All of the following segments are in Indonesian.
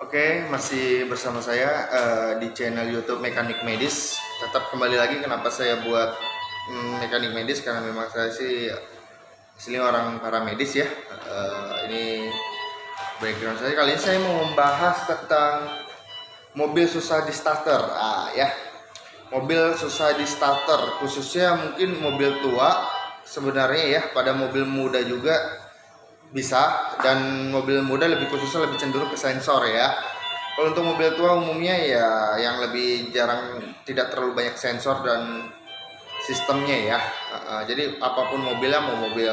Oke, masih bersama saya di channel YouTube Mekanik Medis. Tetap kembali lagi kenapa saya buat Mekanik Medis, karena memang saya sih aslinya orang paramedis ya. Ini background saya. Kali ini saya mau membahas tentang mobil susah di starter. Ya, mobil susah di starter, khususnya mungkin mobil tua sebenarnya ya, pada mobil muda juga bisa, dan mobil muda lebih khususnya lebih cenderung ke sensor ya. Kalau untuk mobil tua umumnya ya yang lebih jarang, tidak terlalu banyak sensor dan sistemnya ya. Jadi apapun mobilnya, mau mobil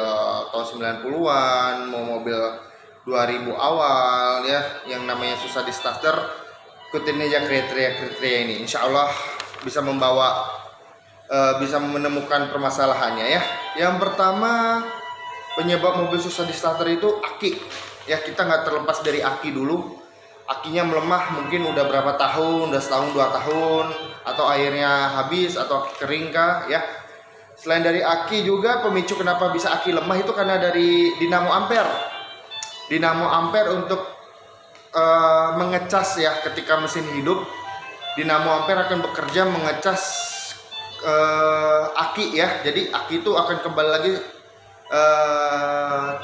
tahun 90-an, mau mobil 2000 awal ya, yang namanya susah di starter, ikutin aja kriteria-kriteria ini. Insya Allah bisa membawa bisa menemukan permasalahannya ya. Yang pertama, penyebab mobil susah di starter itu aki ya. Kita nggak terlepas dari aki dulu. Akinya melemah mungkin udah berapa tahun, udah setahun 2 tahun, atau airnya habis atau kering kah ya. Selain dari aki juga, pemicu kenapa bisa aki lemah itu karena dari dinamo ampere. Dinamo ampere untuk mengecas ya, ketika mesin hidup dinamo ampere akan bekerja mengecas aki ya. Jadi aki itu akan kembali lagi,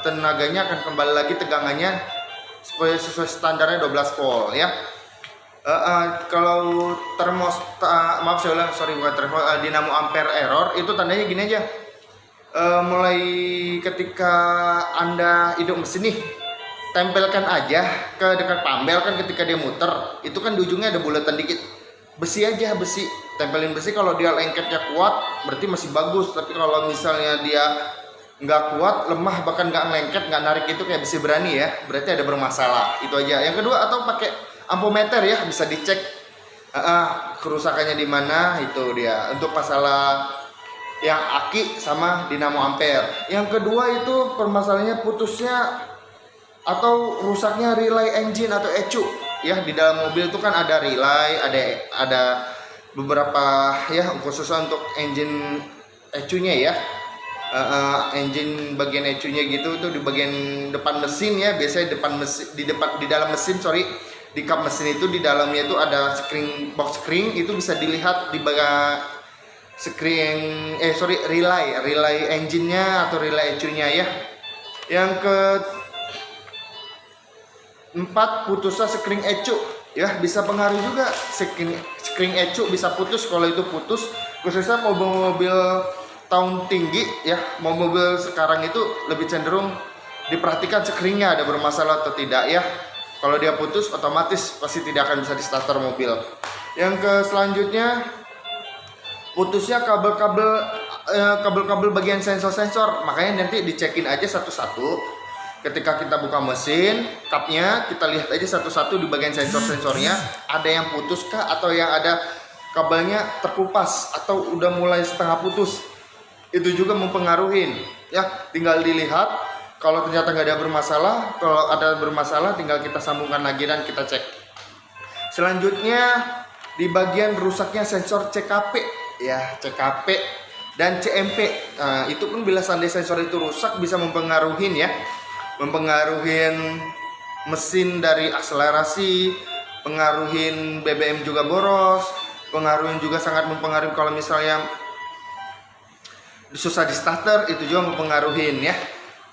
tenaganya akan kembali lagi, tegangannya sesuai standarnya 12 volt ya. Kalau dinamo ampere error itu tandanya gini aja. Mulai ketika Anda hidup mesin nih, tempelkan aja ke dekat pambel kan, ketika dia muter itu kan di ujungnya ada bulatan dikit, besi aja, besi, tempelin besi. Kalau dia lengketnya kuat berarti masih bagus, tapi kalau misalnya dia nggak kuat, lemah, bahkan nggak lengket, nggak narik, itu kayak besi berani ya, berarti ada bermasalah. Itu aja. Yang kedua, atau pakai ampometer ya, bisa dicek kerusakannya di mana. Itu dia untuk masalah yang aki sama dinamo ampere. Yang kedua itu permasalahannya putusnya atau rusaknya relay engine atau ECU ya. Di dalam mobil itu kan ada relay, ada beberapa ya, khususnya untuk engine ECU-nya ya. Engine bagian ECU-nya gitu, itu di bagian depan mesin ya, biasanya depan mesin, di dalam mesin, di kap mesin itu di dalamnya itu ada box screen, itu bisa dilihat di bagian relay engine-nya atau relay ECU-nya ya. Yang keempat, putusnya screen ECU ya, bisa pengaruh juga. Screen ECU bisa putus. Kalau itu putus, khususnya mobil-mobil tahun tinggi ya, mobil sekarang itu lebih cenderung diperhatikan screennya ada bermasalah atau tidak ya. Kalau dia putus, otomatis pasti tidak akan bisa di starter mobil. Yang selanjutnya, putusnya kabel-kabel bagian sensor. Makanya nanti dicekin aja satu-satu. Ketika kita buka mesin, kapnya kita lihat aja satu-satu di bagian sensor-sensornya, ada yang putus kah, atau yang ada kabelnya terkupas atau udah mulai setengah putus. Itu juga mempengaruhi ya. Tinggal dilihat, kalau ternyata nggak ada bermasalah, kalau ada bermasalah tinggal kita sambungkan lagi dan kita cek. Selanjutnya, di bagian rusaknya sensor CKP ya, CKP dan CMP. Nah, itu pun bila seandainya sensor itu rusak bisa mempengaruhi mesin dari akselerasi, pengaruhin BBM juga boros, sangat mempengaruhi kalau misalnya susah di starter, itu juga mempengaruhi ya.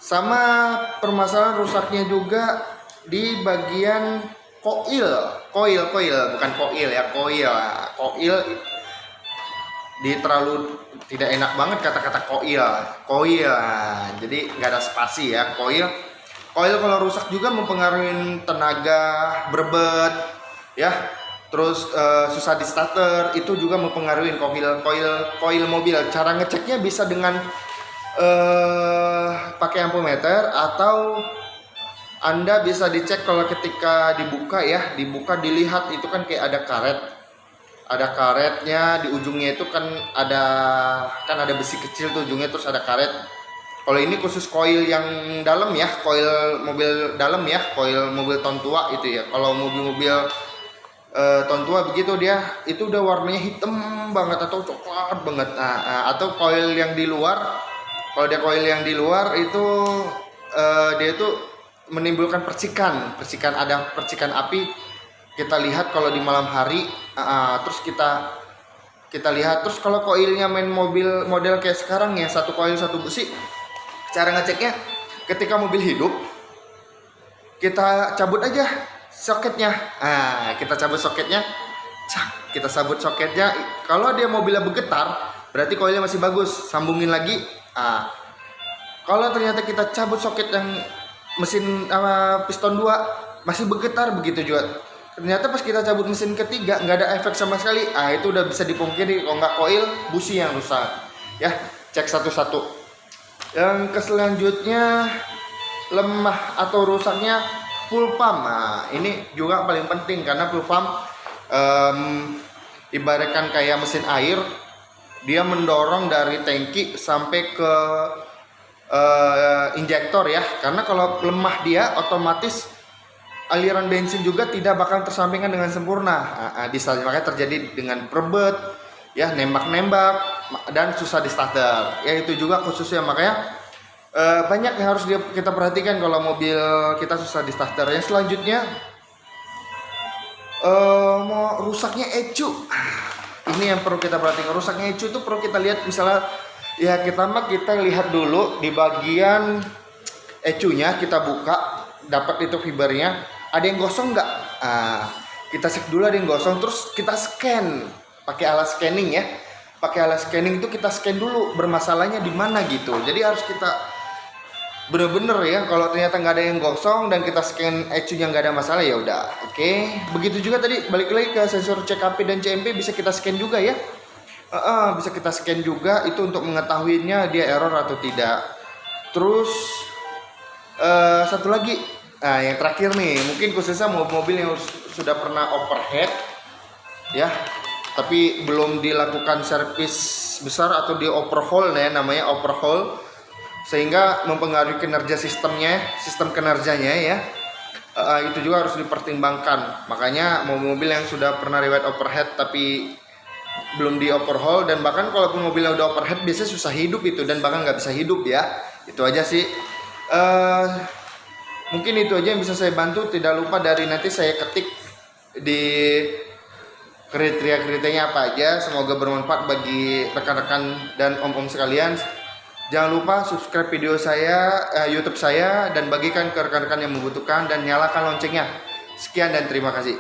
Sama permasalahan rusaknya juga di bagian koil bukan koil ya, koil di terlalu tidak enak banget kata-kata koil, jadi nggak ada spasi ya. Koil kalau rusak juga mempengaruhi tenaga, berbet ya. Terus susah di starter, itu juga mempengaruhi koil mobil. Cara ngeceknya bisa dengan pakai ampometer, atau Anda bisa dicek kalau ketika dibuka dilihat itu kan kayak ada karetnya di ujungnya, itu kan ada besi kecil tuh ujungnya, terus ada karet. Kalau ini khusus koil yang dalam ya, koil mobil dalam ya, koil mobil tahun tua itu ya. Kalau mobil-mobil tahun tua begitu, dia itu udah warnanya hitam banget atau coklat banget. Atau koil yang di luar, kalau dia koil yang di luar itu dia itu menimbulkan percikan, ada percikan api kita lihat kalau di malam hari, terus kita lihat. Terus kalau koilnya main mobil model kayak sekarang ya, satu koil satu busi, cara ngeceknya ketika mobil hidup kita cabut aja soketnya. Kita cabut soketnya, kita sabut soketnya. Kalau dia mobilnya bergetar, berarti koilnya masih bagus, sambungin lagi. Kalau ternyata kita cabut soket yang mesin piston 2 masih bergetar, begitu juga ternyata pas kita cabut mesin ketiga nggak ada efek sama sekali, itu udah bisa dipungkiri kalau nggak koil busi yang rusak ya. Cek satu-satu. Yang selanjutnya, lemah atau rusaknya full pump. Ini juga paling penting karena full pump ibaratkan kayak mesin air, dia mendorong dari tangki sampai ke injektor ya. Karena kalau lemah dia otomatis aliran bensin juga tidak bakal tersampaikan dengan sempurna. Bisa makanya terjadi dengan berebet ya, nembak-nembak dan susah di starter ya. Itu juga khususnya makanya banyak yang harus kita perhatikan kalau mobil kita susah di starter. Yang selanjutnya mau rusaknya ecu. Ini yang perlu kita perhatikan. Rusaknya ecu itu perlu kita lihat, misalnya ya kita lihat dulu di bagian ecunya, kita buka, dapat itu fibernya, ada yang gosong nggak? Kita cek dulu ada yang gosong, terus kita scan pakai alat scanning ya. Pakai alat scanning itu kita scan dulu bermasalahnya di mana gitu. Jadi harus kita bener-bener ya, kalau ternyata nggak ada yang gosong dan kita scan ecunya nggak ada masalah, ya udah oke. Begitu juga tadi balik lagi ke sensor CKP dan CMP, bisa kita scan juga ya. Bisa kita scan juga itu untuk mengetahuinya dia error atau tidak. Terus satu lagi, yang terakhir nih, mungkin khususnya mobil yang sudah pernah overheat ya, tapi belum dilakukan servis besar atau di overhaul ya, namanya overhaul, sehingga mempengaruhi kinerja sistem kinerjanya ya. Itu juga harus dipertimbangkan. Makanya mobil yang sudah pernah riwayat overheat tapi belum di overhaul, dan bahkan kalaupun mobilnya udah overheat biasanya susah hidup itu, dan bahkan nggak bisa hidup ya. Itu aja sih. Mungkin itu aja yang bisa saya bantu. Tidak lupa dari nanti saya ketik di kriteria-kriterianya apa aja. Semoga bermanfaat bagi rekan-rekan dan om-om sekalian. Jangan lupa subscribe video saya, YouTube saya, dan bagikan ke rekan-rekan yang membutuhkan, dan nyalakan loncengnya. Sekian dan terima kasih.